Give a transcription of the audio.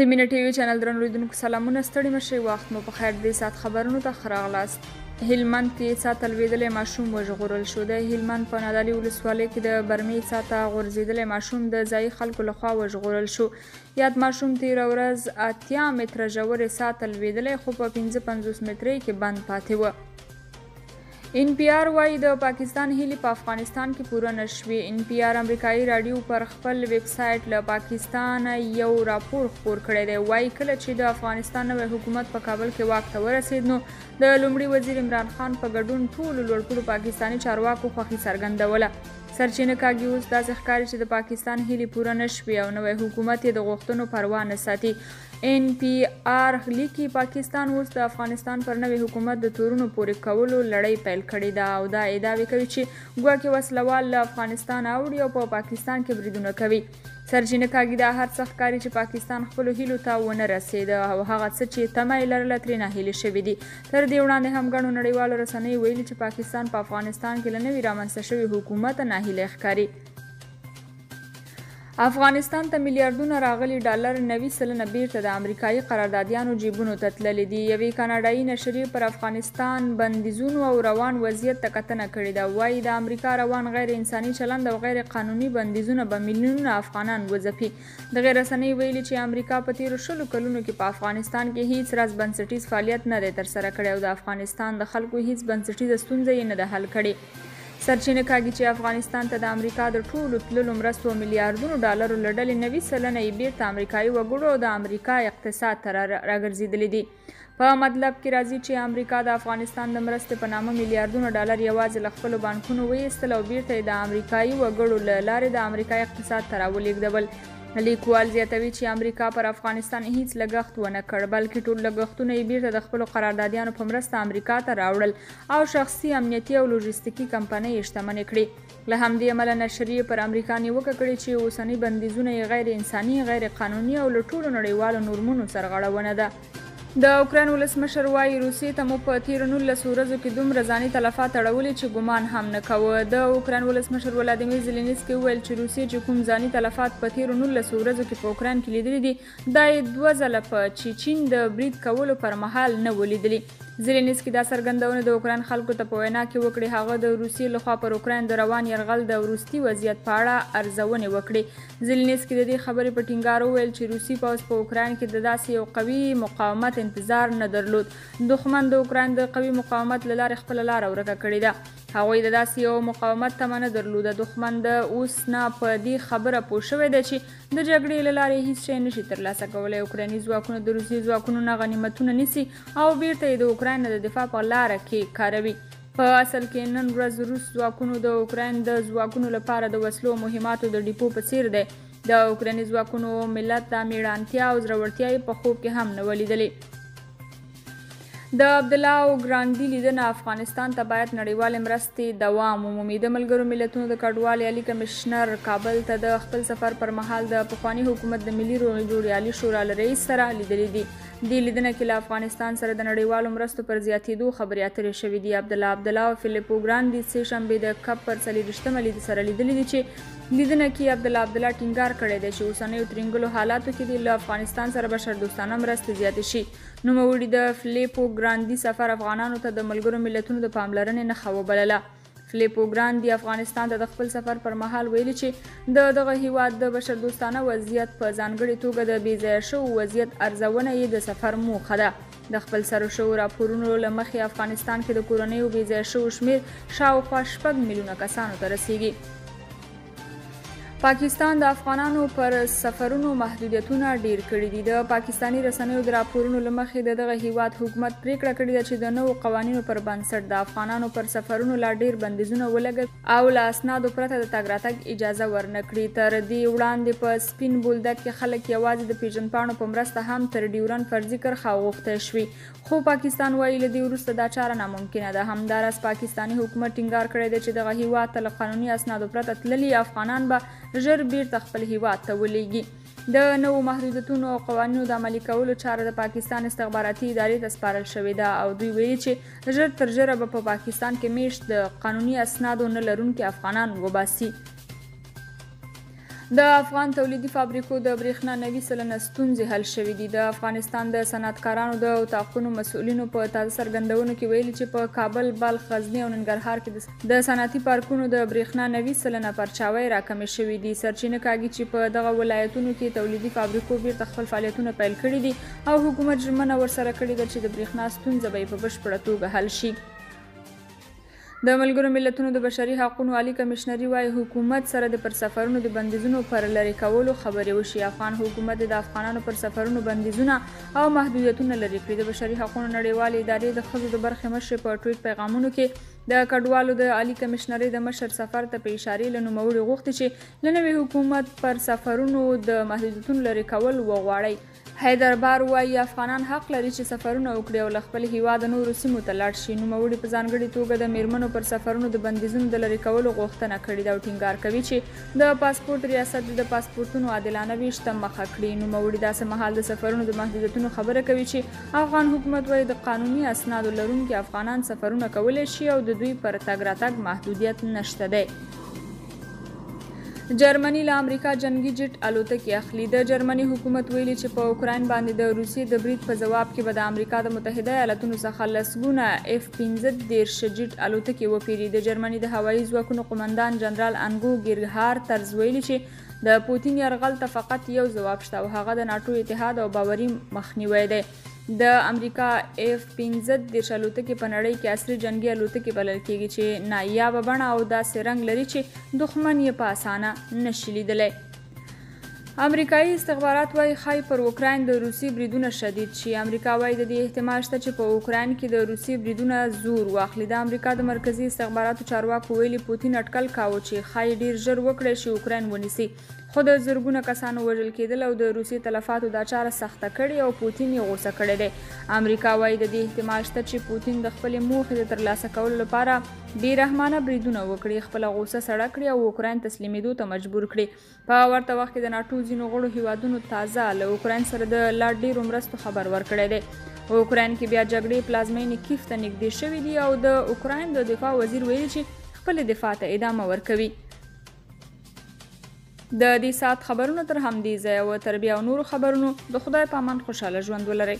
د مینه ټي وي چینل درنو لیدونکو سلامونه ستړي مشئ وخت مو په خیر دې ساعت خبرونو ته ښه راغلاست. هلمند کې څاه ته لوېدلی ماشوم وژغورل شو. د هلمند په نادعلي ولسوالۍ کې د برمې څاه ته غورځېدلی ماشوم د ځایي خلکو لخوا وژغورل شو. یاد ماشوم تېره ورځ 80 متره ژورې څاه ته لوېدلی خو په 55 مترۍ کې بند پاتې و. NPR وایي د پاکستان هیلې په افغانستان کې پوره نشوي. NPR امریکایي راډیو پر خپل ویب سایټ له پاکستان یو راپور خپور کړی دی. وایي کله چې د افغانستان نوی حکومت په کابل کې واک ته ورسېد نو د لومړي وزیر عمران خان په ګډون ټولو لوړپوړو پاکستاني چارواکو خوښي څرګندوله. سرچینه کاږي اوس داسې ښکاري چې د پاکستان هیلې پوره نشوي او نوی حکومت یې د غوښتنو پروا نه ساتي. NPR لیکي پاکستان اوس د افغانستان پر نوي حکومت د تورونو پورې کولو لړۍ پیل کړې ده او دا ادعاوې کوي چې ګواکې وسلوال له افغانستان اوړي او په پاکستان کې بریدونه کوي. سرچینه کاږي دا هر څه ښکاري چې پاکستان خپلو هیلو ته ونه رسېده او هغه څه چې تمه یې لرله ترې ناهیلې شوي دي. تر دې وړاندې هم ګڼو نړیوالو رسنیو ویلي چې پاکستان په افغانستان کې له نوي رامنځته شوي حکومت ناهیلی ښکاري. افغانستان ته میلیارډونه راغلي ډالر 90% بیرته د امریکایي قراردادیانو جیبونو ته تللي دي. یوې کاناډایي نشریې پر افغانستان بندیزونو او روان وضعیت ته کتنه کړې ده. وایي د امریکا روان غیر انساني چلند او غیر قانوني بندیزونه به میلیونونه افغانان وځپي. دغې رسنۍ ویلي چې امریکا په تیرو 20 کلونو کې په افغانستان کې هیڅ راز بنسټیز فعالیت نه دی ترسره کړی او د افغانستان د خلکو هیڅ بنسټیزه ستونزه یې نه ده حل کړې. سرچینه کاږي چې افغانستان ته د امریکا د ټولو تللو مرستو میلیارډونو ډالرو له ډلې 90% یې بیرته امریکایي وګړو او د امریکا اقتصاد ته راګرځېدلي دي. په مطلب کې راځي چې امریکا د افغانستان د مرستې په نامه میلیارډونه ډالر یوازې له خپلو بانکونو وایستل او بیرته یې د امریکایي وګړو له لارې د امریکا اقتصاد ته راولېږدول. لیکوال زیاتوي چې امریکا پر افغانستان هیڅ لګښت ونه کړ بلکې ټول لګښتونه یې بیرته د خپلو قراردادیانو په مرسته امریکا ته راوړل او شخصي امنیتي او لوژستیکي کمپنۍ یې شتمنې کړې. له همدې امله نشریې پر امریکا نیوکه کړې چې اوسني بندیزونه یې غیر انساني غیر قانوني او له ټولو نړیوالو نورمونو سرغړونه ده. د اوکراین ولسمشر وایي روسیې ته مو په تیرو 19 ورځو کې دومره ځاني تلفات اړولي چې ګمان هم نه کوه. د اوکراین ولسمشر ولادیمیر زیلنسکي وویل چې روسیې چې کوم ځاني تلفات په تیرو 19 ورځو کې په اوکراین کې لیدلي دي دا یې 2 ځله په چیچین د برید کولو پر مهال نه ولیدلي. زیلنسکي دا څرګندونه د اوکراین خلکو ته په وینا کې وکړې. هغه د روسیې لخوا پر اوکراین د روان یرغل د وروستي وضعیت په اړه ارزونې وکړې. زیلنسکي د دې خبرې په ټینګار وویل چې روسي پوځ په اوکراین کې د داسې یو قوي مقاومت انتظار نه درلود. دښمن د اوکراین د قوي مقاومت له لارې خپله لاره ورکه کړې ده. هغوی د داسې یو مقاومت تمه نه درلوده. دښمن د اوس نه په دې خبره پوه شوی دی چې د جګړې له لارې هیڅ شی نشي ترلاسه کولی. اوکرایني ځواکونه د روسي ځواکونو نه غنیمتونه نیسي او بیرته یې د اوکراین نه د دفاع په لاره کې کاروي. په اصل کې نن ورځ روس ځواکونو د اوکراین د ځواکونو لپاره د وسلو مهماتو د ډیپو په څیر دی. د اوکرایني ځواکونو ملت د میړانتیا او زړورتیا یې په خوب کې هم نه ولیدلې. د عبدالله او ګرانډي لیدنه افغانستان ته باید نړیوالې مرستې دوام ومومي. د ملګرو ملتونو د کډوالۍ عالي کمشنر کابل ته د خپل سفر پر مهال د پخواني حکومت د ملي جوړیالي شورا له رئیس سره لیدلي دي. دې لیدنه کې له افغانستان سره د نړیوالو مرستو پر زیاتېدو خبرې اترې شوې دي. عبدالله او فلیپو ګرانډي سې شنبې د کپ پر 40مه لید سره لیدلي دي چې لیدنه کې عبدالله ټینګار کړی دی چې اوسنیو ترینګلو حالاتو کې له افغانستان سره بشردوستانه مرستې زیاتې شي. نوموړي د فلیپو ګرانډي سفر افغانانو ته د ملګرو ملتونو د پاملرنې نښه وبلله. فلیپو ګرانډي افغانستان ته د خپل سفر پر مهال ویلي چې د دغه هیواد د بشردوستانه وضعیت په ځانګړې توګه د بې ځایه شوو وضعیت ارزونه یې د سفر موخه ده. د خپل سره شوو راپورونو له مخې افغانستان کې د کورنیو بې ځایه شوو شمېر شاوخوا 6 میلیونه کسانو ته رسیږي. پاکستان د افغانانو پر سفرونو محدودیتونه ډیر کړي دي. د پاکستاني رسنیو د راپورونو له مخې د دغه هیواد حکومت پریکړه کړې ده چې د نوو قوانینو پر بنسټ د افغانانو پر سفرونو لا ډیر بندیزونه ولګوي او له اسنادو پرته د تګ راتګ اجازه ورنه کړي. تر دې وړاندې په سپین بولدک کې خلک یوازې د پیژندپاڼو په مرسته هم تر ډیورن فرضي کرښه غوښتی شوي خو پاکستان وایي له دې وروسته دا چاره ناممکنه ده. همداراز پاکستاني حکومت ټینګار کړی دی چې دغه هیواد ته له قانوني اسنادو پرته تللي افغانان به ژر بیرته خپل هیواد ته ولیږي. د نوو محدودیتونو او قوانینو د عملي کولو چاره د پاکستان استخباراتي ادارې ته سپارل شوې ده او دوی ویلي چې ژر تر ژره به په پاکستان کې میشت د قانوني اسنادو نه لرونکي افغانان وباسي. د افغان تولیدي فابریکو د برېښنا 90% ستونزې حل شوې دي. د افغانستان د صنعتکارانو د اتاقونو مسؤلینو په تازه څرګندونو کې ویلي چې په کابل، بلخ، غزني او ننګرهار کې د صنعتي پارکونو د برېښنا 90% پرچاوۍ راکمې شوې دي. سرچینه کاږي چې په دغه ولایتونو کې تولیدي فابریکو بیرته خپل فعالیتونه پیل کړي دي او حکومت ژمنه ورسره کړې ده چې د برېښنا ستونزه به په بشپړه توګه حل شي. د ملګرو ملتونو د بشري حقوقو عالی کمشنري وايي حکومت سره د پر سفرونو د بندیزونو پر لرې کولو خبرې وشي. افغان حکومت د افغانانو پر سفرونو بندیزونه او محدودیتونه لرې کړي. د بشري حقوقو نړیوالې ادارې د ښځو د برخې مشر په ټویټ پیغامونو کې د کډوالو د عالی کمشنري د مشر سفر ته په اشارې له نوموړي غوښتي چې له نوي حکومت پر سفرونو د محدودیتونو لرې کول وغواړي. حیدربار وايي افغانان حق لري چې سفرونه وکړي او له خپل هیواده نورو سیمو ته لاړ شي. نوموړي په ځانګړې توګه د میرمنو پر سفرونو د بندیزونو د لرې کولو غوښتنه کړې ده او ټینګار کوي چې د پاسپورت ریاست د پاسپورتونو عادلانه ویش ته مخه کړي. نوموړي داسې مهال د سفرونو د محدودیتونو خبره کوي چې افغان حکومت وايي د قانوني اسنادو لرونکي افغانان سفرونه کولی شي او د دوی پر تګ راتګ محدودیت نشته دی. جرمني له امریکا جنگي جټ الوتکې اخلي. د جرمني حکومت ویلي چې په اوکراین باندې د روسیې د برید په ځواب کې به د امریکا د متحده ایالاتونو څخه لسګونه F-15 جټ الوتکې وپیري. د جرمني د هوایي ځواکونو قومندان جنرال انګو ګیرهار ترز ویلي چې د پوتین یرغل ته فقط یو ځواب شته او هغه د ناټو اتحاد او باوري مخنیوی دی. د امریکا F-15 الوتکې په نړۍ کې عصري جنگي الوتکې بلل کېږي چې نایابه بڼه او داسې رنګ لري چې دښمن یې په اسانه نشي لیدلی. امریکایي استخبارات وايي ښایي پر اوکراین د روسي بریدونه شدید شي. امریکا وايي د دې احتمال شته چې په اوکراین کې د روسي بریدونه زور واخلي. د امریکا د مرکزي استخباراتو چارواکو ویلي پوتین اټکل کاوه چې ښایي ډیر ژر وکړي شي اوکراین ونیسي. خو د زرګونه کسانو وژل کېدل او د روسي تلفاتو دا چاره سخته کړې او پوتین یې غوسه کړی دی. امریکا وايي د دې احتمال شته چې پوتین د خپلې موخې د ترلاسه کولو لپاره بېرحمانه بریدونه وکړي، خپله غوسه سړه کړي او اوکراین تسلیمېدو ته مجبور کړي. په ورته وخت کې د ناټو ځینو غړو هیوادونو تازه له اوکراین سره د لا ډېرو مرستو خبر ورکړی دی. اوکراین کې بیا جګړې پلازمینې کیف ته نږدې شوي دي او د اوکراین د دفاع وزیر ویلي چې خپلې دفاع ته ادامه ورکوي. د دې ساعت خبرونه تر همدې ځایه و. تر بیا نورو خبرونو د خدای په امان خوشحاله ژوند ولرئ.